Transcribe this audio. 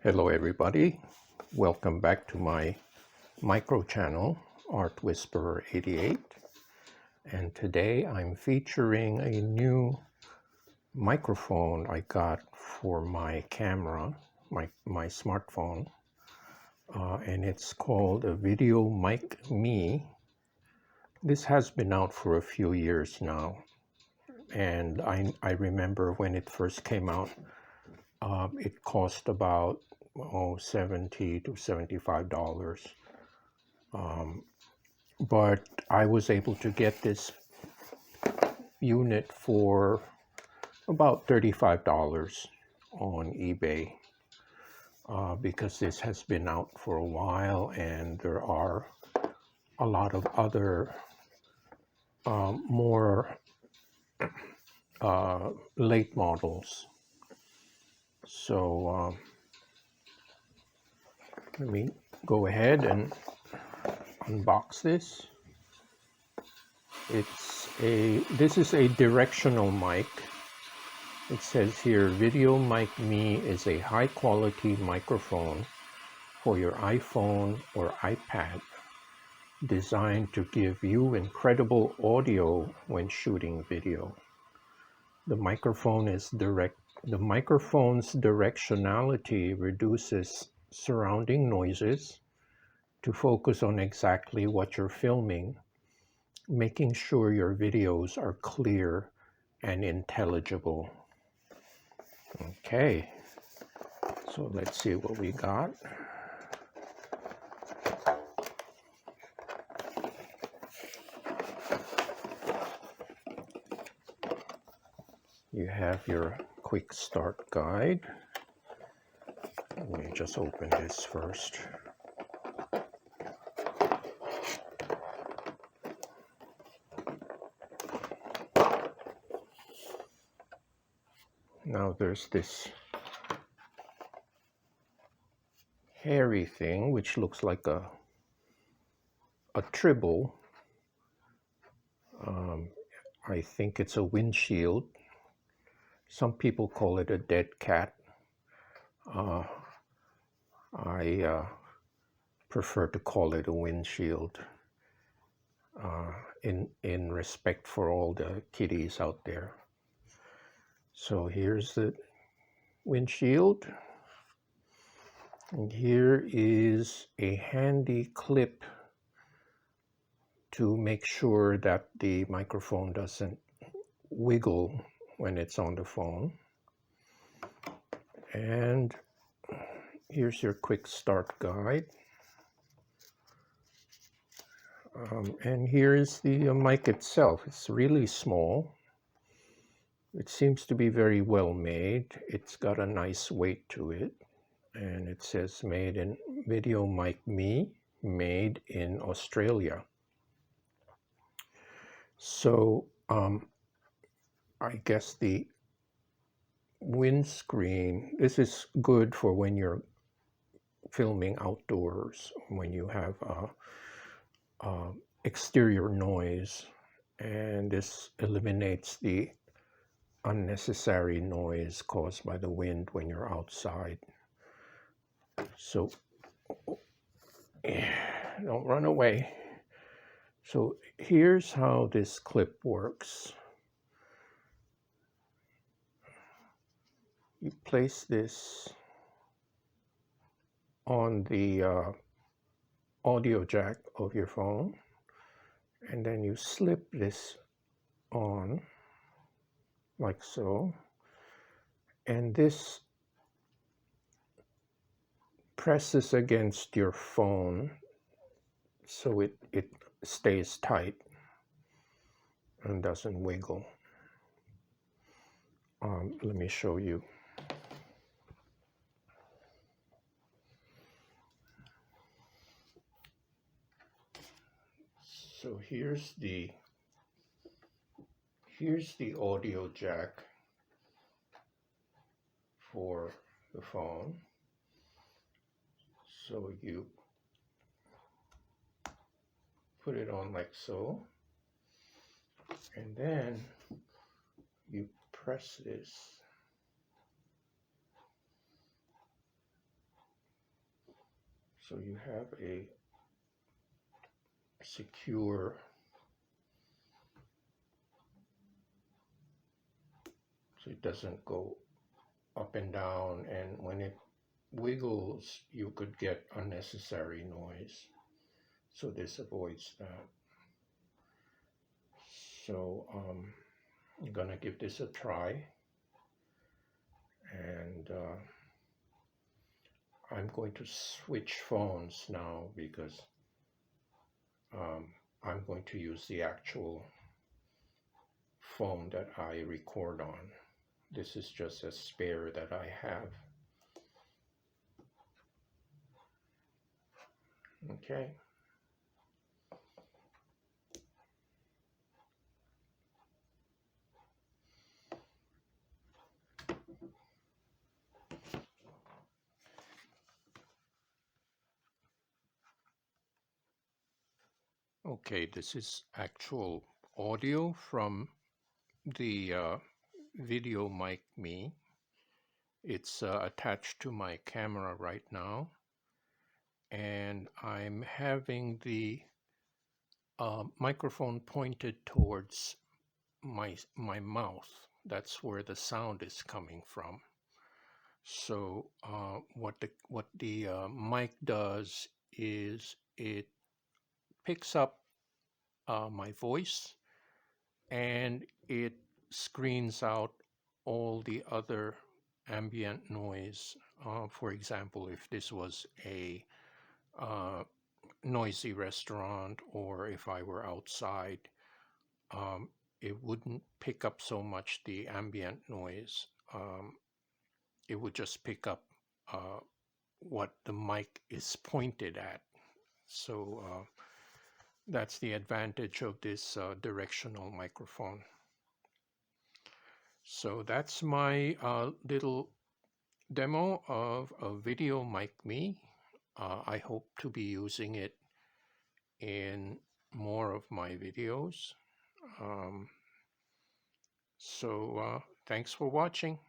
Hello everybody, welcome back to my micro channel, Art Whisperer 88, and today I'm featuring a new microphone I got for my camera, my smartphone, and it's called a Video Mic Me. This has been out for a few years now, and I remember when it first came out, it cost about $70 to $75. But I was able to get this unit for about $35 on eBay because this has been out for a while and there are a lot of other more late models. So let me go ahead and unbox this. This is a directional mic. It says here, Video Mic Me is a high-quality microphone for your iPhone or iPad, designed to give you incredible audio when shooting video. The microphone's directionality reduces surrounding noises to focus on exactly what you're filming, making sure your videos are clear and intelligible. Okay, so let's see what we got. You have your quick start guide. Let me just open this first. Now there's this hairy thing which looks like a tribble. I think it's a windshield. Some people call it a dead cat. I prefer to call it a windshield in respect for all the kitties out there. So here's the windshield. And here is a handy clip to make sure that the microphone doesn't wiggle when it's on the phone. And here's your quick start guide. And here's the mic itself. It's really small. It seems to be very well made. It's got a nice weight to it. And it says made in Video Mic Me, made in Australia. So I guess the windscreen, this is good for when you're filming outdoors, when you have exterior noise, and this eliminates the unnecessary noise caused by the wind when you're outside. So don't run away. So here's how this clip works. You place this on the audio jack of your phone, and then you slip this on like so, and this presses against your phone so it stays tight and doesn't wiggle. Let me show you. So here's the audio jack for the phone. So you put it on like so, and then you press this So you have a secure so it doesn't go up and down, and when it wiggles you could get unnecessary noise, so this avoids that. So I'm gonna give this a try, and I'm going to switch phones now because I'm going to use the actual phone that I record on. This is just a spare that I have. Okay. Okay, this is actual audio from the Video Mic Me. It's attached to my camera right now, and I'm having the microphone pointed towards my mouth. That's where the sound is coming from. So what the mic does is it picks up my voice, and it screens out all the other ambient noise. For example, if this was a noisy restaurant, or if I were outside, it wouldn't pick up so much the ambient noise. It would just pick up what the mic is pointed at. So that's the advantage of this directional microphone. So that's my little demo of a Video Mic Me. I hope to be using it in more of my videos. So thanks for watching.